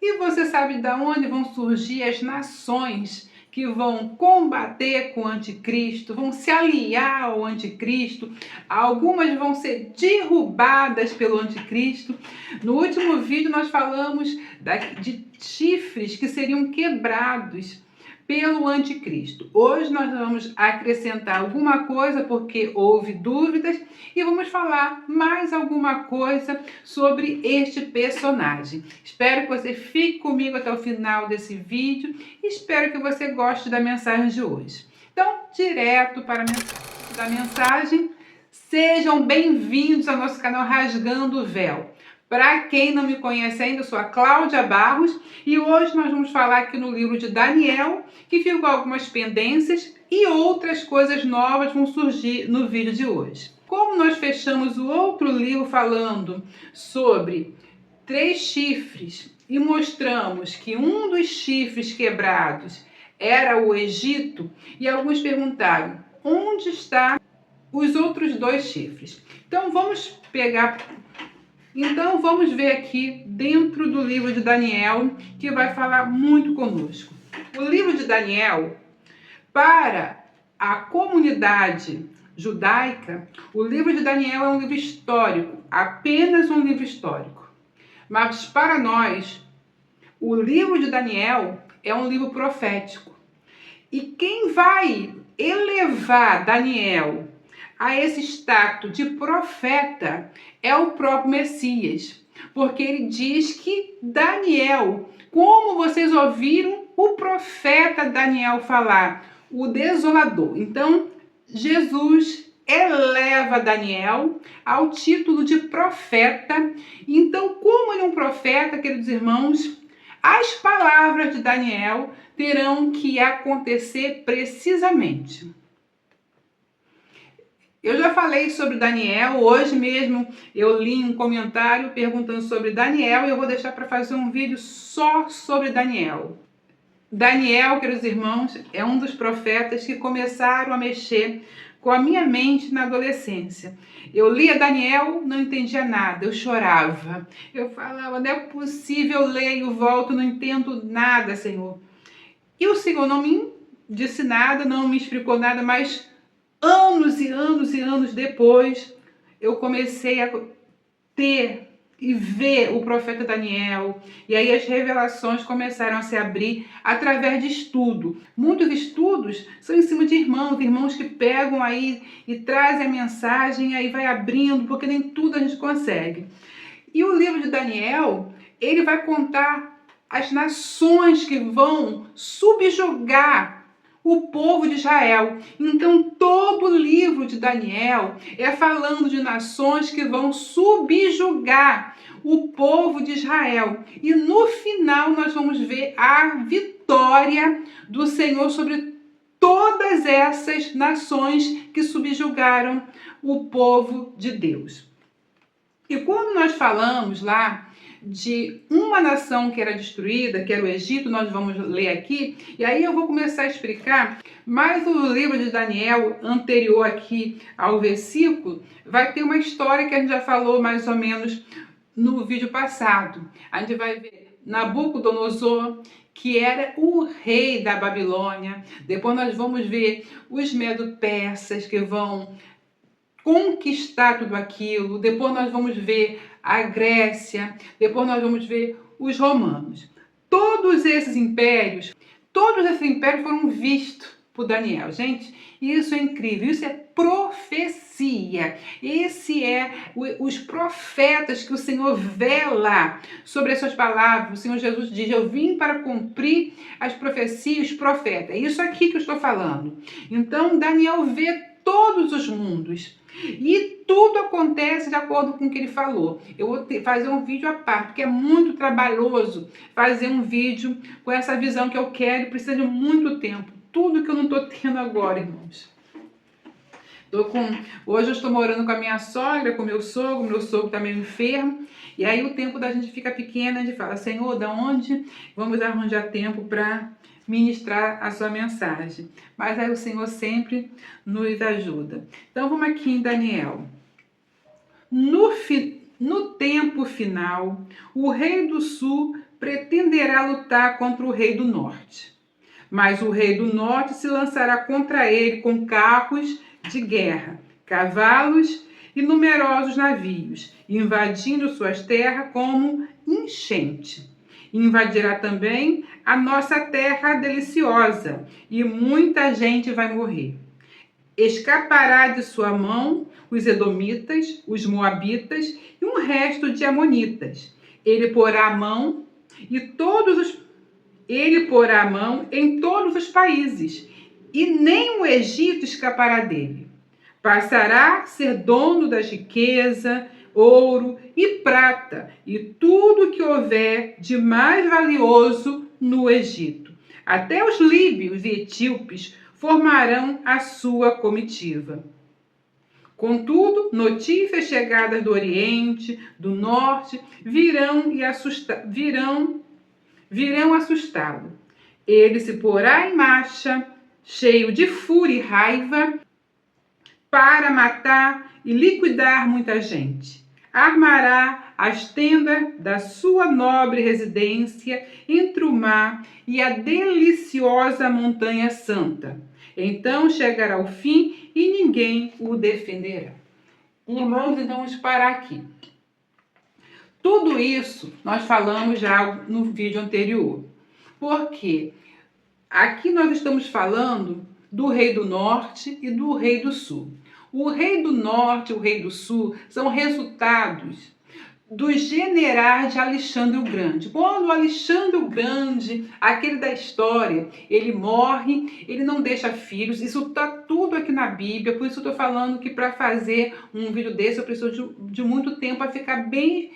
E você sabe de onde vão surgir as nações que vão combater com o anticristo, vão se aliar ao anticristo, algumas vão ser derrubadas pelo anticristo. No último vídeo nós falamos de chifres que seriam quebrados pelo anticristo. Hoje nós vamos acrescentar alguma coisa porque houve dúvidas e vamos falar mais alguma coisa sobre este personagem. Espero que você fique comigo até o final desse vídeo e espero que você goste da mensagem de hoje. Então, direto para a mensagem, sejam bem-vindos ao nosso canal Rasgando o Véu. Para quem não me conhece ainda, eu sou a Cláudia Barros e hoje nós vamos falar aqui no livro de Daniel, que ficou algumas pendências e outras coisas novas vão surgir no vídeo de hoje. Como nós fechamos o outro livro falando sobre 3 chifres e mostramos que um dos chifres quebrados era o Egito, e alguns perguntaram, onde estão os outros 2 chifres? Então vamos ver aqui dentro do livro de Daniel, que vai falar muito conosco. O livro de Daniel, para a comunidade judaica, o livro de Daniel é um livro histórico, apenas um livro histórico. Mas para nós, o livro de Daniel é um livro profético. E quem vai elevar Daniel a esse status de profeta é o próprio Messias, porque ele diz que Daniel, como vocês ouviram o profeta Daniel falar, o desolador. Então, Jesus eleva Daniel ao título de profeta. Então, como ele é um profeta, queridos irmãos, as palavras de Daniel terão que acontecer precisamente. Eu já falei sobre Daniel, hoje mesmo eu li um comentário perguntando sobre Daniel e eu vou deixar para fazer um vídeo só sobre Daniel. Daniel, queridos irmãos, é um dos profetas que começaram a mexer com a minha mente na adolescência. Eu lia Daniel, não entendia nada, eu chorava. Eu falava, não é possível, eu leio, volto, não entendo nada, Senhor. E o Senhor não me disse nada, não me explicou nada, mas anos e anos e anos depois, eu comecei a ter e ver o profeta Daniel, e aí as revelações começaram a se abrir através de estudo. Muitos estudos são em cima de irmãos que pegam aí e trazem a mensagem, e aí vai abrindo, porque nem tudo a gente consegue. E o livro de Daniel, ele vai contar as nações que vão subjugar o povo de Israel. Então, todo o livro de Daniel é falando de nações que vão subjugar o povo de Israel. E no final nós vamos ver a vitória do Senhor sobre todas essas nações que subjugaram o povo de Deus. E quando nós falamos lá de uma nação que era destruída, que era o Egito, nós vamos ler aqui, e aí eu vou começar a explicar, mas o livro de Daniel, anterior aqui ao versículo, vai ter uma história que a gente já falou mais ou menos no vídeo passado. A gente vai ver Nabucodonosor, que era o rei da Babilônia. Depois nós vamos ver os medo-persas que vão conquistar tudo aquilo. Depois nós vamos ver a Grécia, depois nós vamos ver os romanos. Todos esses impérios foram vistos por Daniel. Gente, isso é incrível, isso é profecia. Esse é os profetas que o Senhor vela sobre as suas palavras. O Senhor Jesus diz, eu vim para cumprir as profecias, os profetas. É isso aqui que eu estou falando. Então, Daniel vê todos os mundos. E tudo acontece de acordo com o que ele falou. Eu vou fazer um vídeo à parte, porque é muito trabalhoso fazer um vídeo com essa visão que eu quero e precisa de muito tempo. Tudo que eu não estou tendo agora, irmãos. Hoje eu estou morando com a minha sogra, com o meu sogro está meio enfermo. E aí o tempo da gente fica pequeno, a gente fala, Senhor, da onde vamos arranjar tempo para ministrar a sua mensagem? Mas aí o Senhor sempre nos ajuda. Então vamos aqui em Daniel. No tempo final, o rei do sul pretenderá lutar contra o rei do norte. Mas o rei do norte se lançará contra ele com carros de guerra, cavalos e numerosos navios, invadindo suas terras como enchente. Invadirá também a nossa terra deliciosa, e muita gente vai morrer. Escapará de sua mão os edomitas, os moabitas e um resto de amonitas. Ele porá a mão em todos os países, e nem o Egito escapará dele. Passará a ser dono das riquezas, ouro e prata, e tudo que houver de mais valioso no Egito. Até os líbios e etíopes formarão a sua comitiva. Contudo, notícias chegadas do Oriente, do Norte, virão assustá-lo. Ele se porá em marcha, cheio de fúria e raiva, para matar e liquidar muita gente. Armará as tendas da sua nobre residência entre o mar e a deliciosa montanha santa. Então chegará o fim e ninguém o defenderá. Irmãos, então vamos parar aqui. Tudo isso nós falamos já no vídeo anterior. Porque aqui nós estamos falando do rei do norte e do rei do sul. O rei do norte e o rei do sul são resultados dos generais de Alexandre o Grande. Quando Alexandre o Grande, aquele da história, ele morre, ele não deixa filhos. Isso está tudo aqui na Bíblia, por isso eu estou falando que para fazer um vídeo desse eu preciso de muito tempo para ficar bem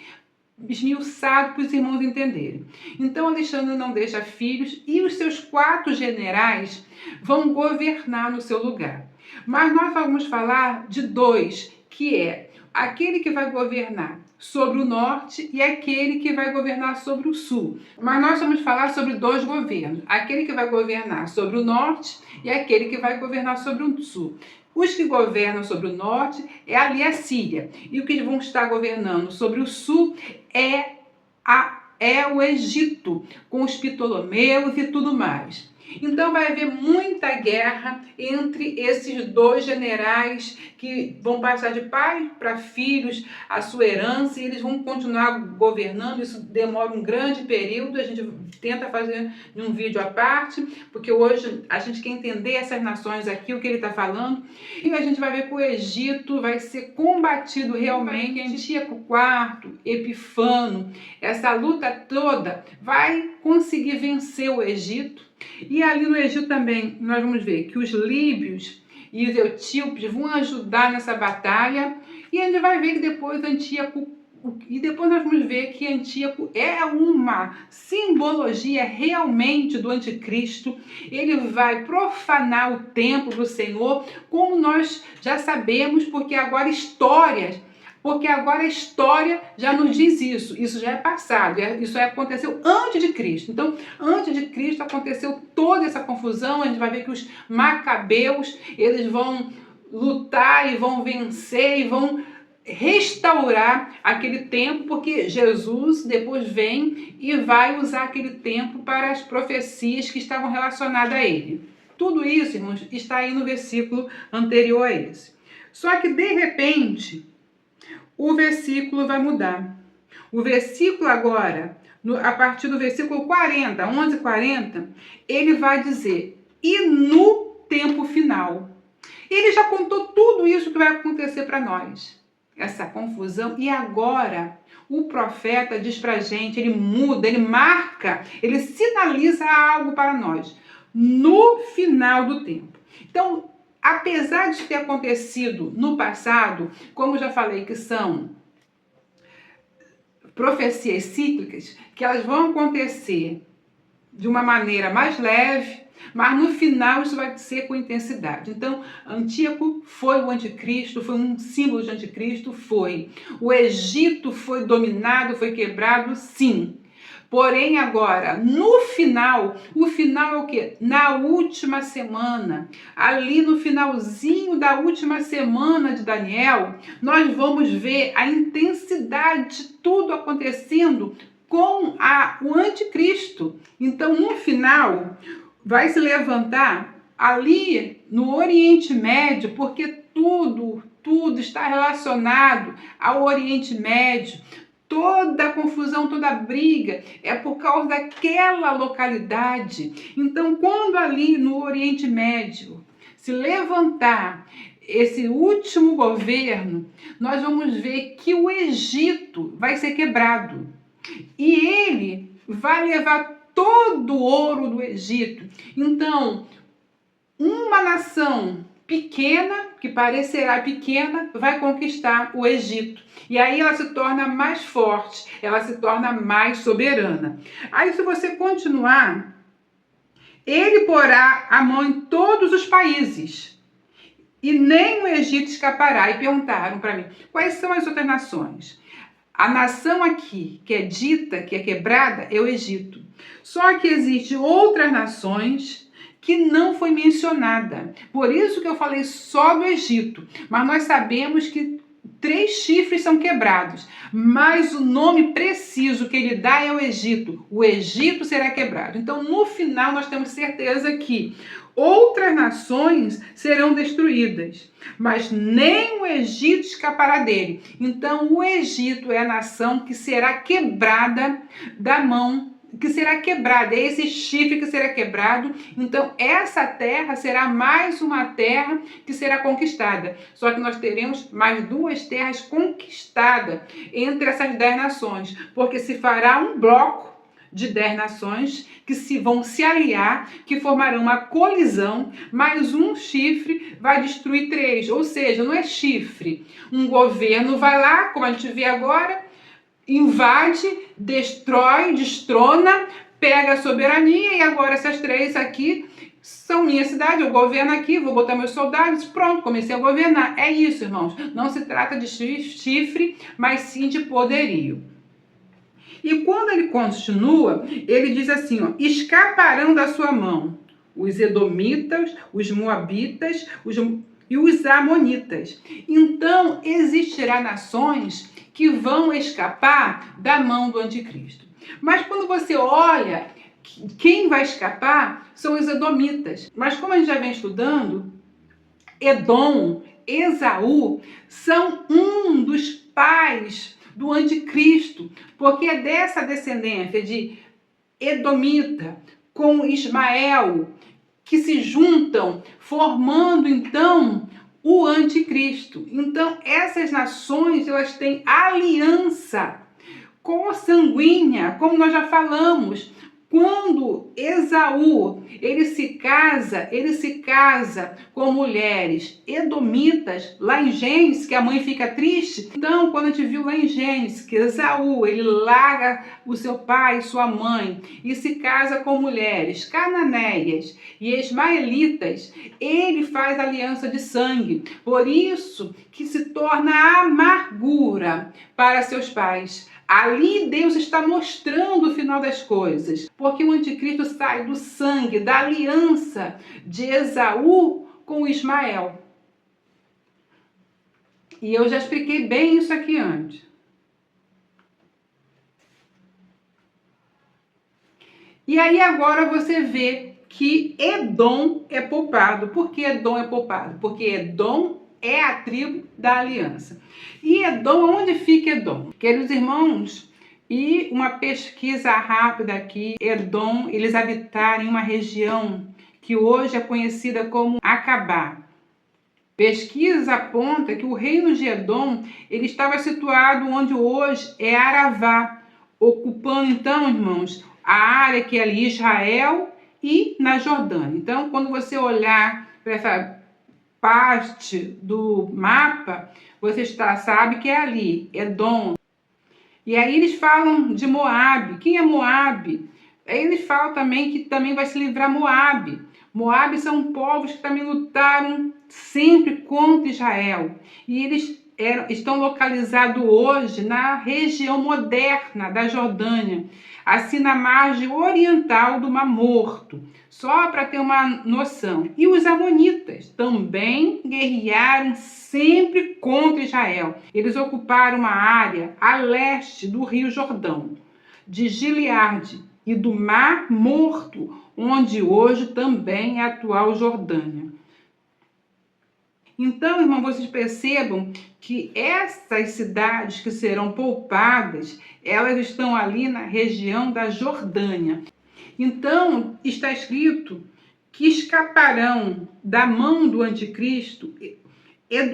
esmiuçado para os irmãos entenderem. Então Alexandre não deixa filhos e os seus 4 generais vão governar no seu lugar. Mas nós vamos falar de 2, que é aquele que vai governar sobre o norte e aquele que vai governar sobre o sul. Mas nós vamos falar sobre 2 governos, aquele que vai governar sobre o norte e aquele que vai governar sobre o sul. Os que governam sobre o norte é ali a Síria, e o que vão estar governando sobre o sul é o Egito, com os Ptolomeus e tudo mais. Então vai haver muita guerra entre esses 2 generais que vão passar de pai para filhos a sua herança e eles vão continuar governando. Isso demora um grande período, a gente tenta fazer um vídeo à parte, porque hoje a gente quer entender essas nações aqui, o que ele está falando. E a gente vai ver que o Egito vai ser combatido realmente. Antíoco IV, Epifano, essa luta toda vai conseguir vencer o Egito. E ali no Egito também nós vamos ver que os líbios e os etíopes vão ajudar nessa batalha, e a gente vai ver que depois nós vamos ver que Antíoco é uma simbologia realmente do anticristo. Ele vai profanar o templo do Senhor, como nós já sabemos, porque agora a história já nos diz isso. Isso já é passado, isso aconteceu antes de Cristo. Então, antes de Cristo aconteceu toda essa confusão. A gente vai ver que os macabeus, eles vão lutar e vão vencer e vão restaurar aquele templo, porque Jesus depois vem e vai usar aquele templo para as profecias que estavam relacionadas a ele. Tudo isso, irmãos, está aí no versículo anterior a esse. Só que, de repente, o versículo vai mudar. O versículo agora, a partir do versículo 40, 11:40, ele vai dizer: e no tempo final. Ele já contou tudo isso que vai acontecer para nós. Essa confusão. E agora, o profeta diz para a gente, ele muda, ele marca, ele sinaliza algo para nós. No final do tempo. Então, apesar de ter acontecido no passado, como já falei, que são profecias cíclicas, que elas vão acontecer de uma maneira mais leve, mas no final isso vai ser com intensidade. Então, Antíoco foi o anticristo, foi um símbolo de anticristo, foi. O Egito foi dominado, foi quebrado, sim. Porém, agora, no final, o final é o quê? Na última semana, ali no finalzinho da última semana de Daniel, nós vamos ver a intensidade de tudo acontecendo com o anticristo. Então, no final, vai se levantar ali no Oriente Médio, porque tudo está relacionado ao Oriente Médio. Toda a confusão, toda a briga é por causa daquela localidade. Então, quando ali no Oriente Médio se levantar esse último governo, nós vamos ver que o Egito vai ser quebrado. E ele vai levar todo o ouro do Egito. Então, uma nação pequena, que parecerá pequena, vai conquistar o Egito. E aí ela se torna mais forte, ela se torna mais soberana. Aí, se você continuar, ele porá a mão em todos os países, e nem o Egito escapará. E perguntaram para mim, quais são as outras nações? A nação aqui, que é dita, que é quebrada, é o Egito. Só que existem outras nações que não foi mencionada. Por isso que eu falei só do Egito. Mas nós sabemos que 3 chifres são quebrados. Mas o nome preciso que ele dá é o Egito. O Egito será quebrado. Então, no final, nós temos certeza que outras nações serão destruídas, mas nem o Egito escapará dele. Então, o Egito é a nação que será quebrada da mão, que será quebrada, é esse chifre que será quebrado. Então, essa terra será mais uma terra que será conquistada. Só que nós teremos mais 2 terras conquistadas entre essas 10 nações, porque se fará um bloco de 10 nações que vão se aliar, que formarão uma colisão, mas um chifre vai destruir 3. Ou seja, não é chifre. Um governo vai lá, como a gente vê agora, invade, destrói, destrona, pega a soberania, e agora essas 3 aqui são minha cidade, eu governo aqui, vou botar meus soldados, pronto, comecei a governar. É isso, irmãos. Não se trata de chifre, mas sim de poderio. E quando ele continua, ele diz assim, ó, escaparão da sua mão os edomitas, os moabitas e os amonitas. Então, existirá nações que vão escapar da mão do anticristo. Mas quando você olha, quem vai escapar são os edomitas. Mas como a gente já vem estudando, Edom, Esaú, são um dos pais do anticristo, porque é dessa descendência de Edomita com Ismael que se juntam, formando então o anticristo. Então essas nações, elas têm aliança consanguínea, como nós já falamos. Quando Esaú, ele se casa com mulheres edomitas, lá em Gênesis, que a mãe fica triste. Então, quando a gente viu lá em Gênesis, que Esaú, ele larga o seu pai e sua mãe e se casa com mulheres cananeias e ismaelitas, ele faz aliança de sangue. Por isso que se torna amargura para seus pais. Ali Deus está mostrando o final das coisas, porque o anticristo sai do sangue, da aliança de Esaú com Ismael. E eu já expliquei bem isso aqui antes. E aí agora você vê que Edom é poupado. Por que Edom é poupado? Porque Edom é a tribo da aliança. E Edom, onde fica Edom? Queridos irmãos, e uma pesquisa rápida aqui, Edom, eles habitaram em uma região que hoje é conhecida como Acabá. Pesquisa aponta que o reino de Edom, ele estava situado onde hoje é Aravá, ocupando então, irmãos, a área que é ali Israel e na Jordânia. Então, quando você olhar para essa parte do mapa, você sabe que é ali, Edom. E aí eles falam de Moabe. Quem é Moabe? Aí eles falam também que também vai se livrar Moabe. Moabe são povos que também lutaram sempre contra Israel. E eles estão localizados hoje na região moderna da Jordânia, assim na margem oriental do Mar Morto, só para ter uma noção. E os amonitas também guerrearam sempre contra Israel. Eles ocuparam uma área a leste do Rio Jordão. de Gileade e do Mar Morto, onde hoje também é a atual Jordânia. Então, irmão, vocês percebam que essas cidades que serão poupadas, elas estão ali na região da Jordânia. Então, está escrito que escaparão da mão do anticristo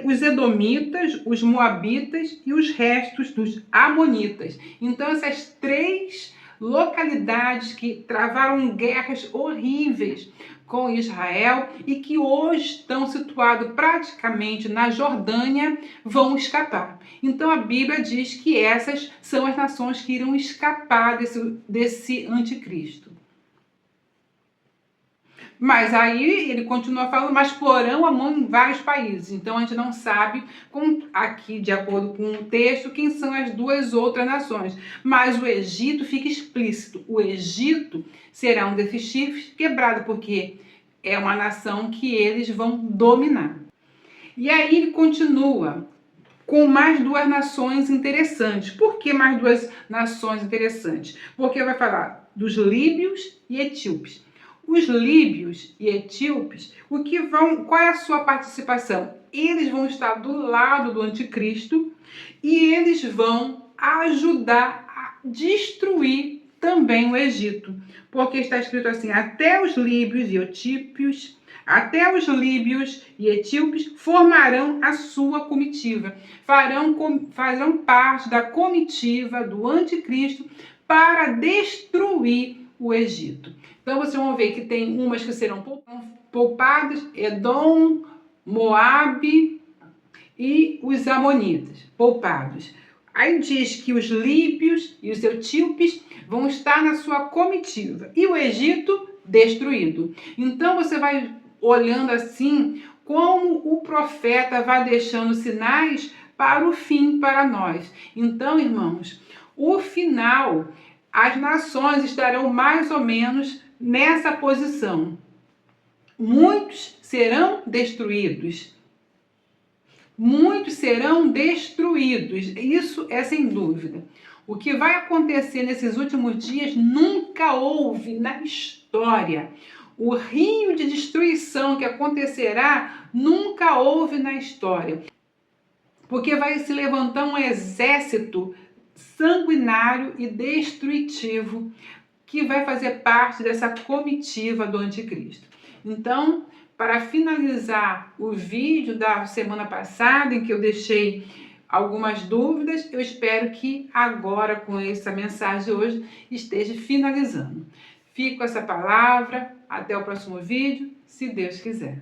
os edomitas, os moabitas e os restos dos amonitas. Então, essas três localidades que travaram guerras horríveis com Israel e que hoje estão situados praticamente na Jordânia, vão escapar. Então a Bíblia diz que essas são as nações que irão escapar desse anticristo. Mas aí ele continua falando, mas porão a mão em vários países. Então a gente não sabe, aqui de acordo com o texto, quem são as duas outras nações. Mas o Egito fica explícito. O Egito será um desses chifres quebrado, porque é uma nação que eles vão dominar. E aí ele continua com mais duas nações interessantes. Por que mais duas nações interessantes? Porque vai falar dos líbios e etíopes. Os líbios e etíopes, qual é a sua participação? Eles vão estar do lado do anticristo e eles vão ajudar a destruir também o Egito. Porque está escrito assim, até os líbios e etíopes formarão a sua comitiva. Farão parte da comitiva do anticristo para destruir o Egito. Então vocês vão ver que tem umas que serão poupadas, Edom, Moabe e os amonitas, poupados. Aí diz que os líbios e os etíopes vão estar na sua comitiva e o Egito destruído. Então você vai olhando assim como o profeta vai deixando sinais para o fim para nós. Então, irmãos, o final, as nações estarão mais ou menos nessa posição. Muitos serão destruídos. Muitos serão destruídos. Isso é sem dúvida. O que vai acontecer nesses últimos dias nunca houve na história. O rio de destruição que acontecerá nunca houve na história. Porque vai se levantar um exército sanguinário e destrutivo que vai fazer parte dessa comitiva do anticristo. Então, para finalizar o vídeo da semana passada, em que eu deixei algumas dúvidas, eu espero que agora, com essa mensagem de hoje, esteja finalizando. Fico com essa palavra, até o próximo vídeo, se Deus quiser.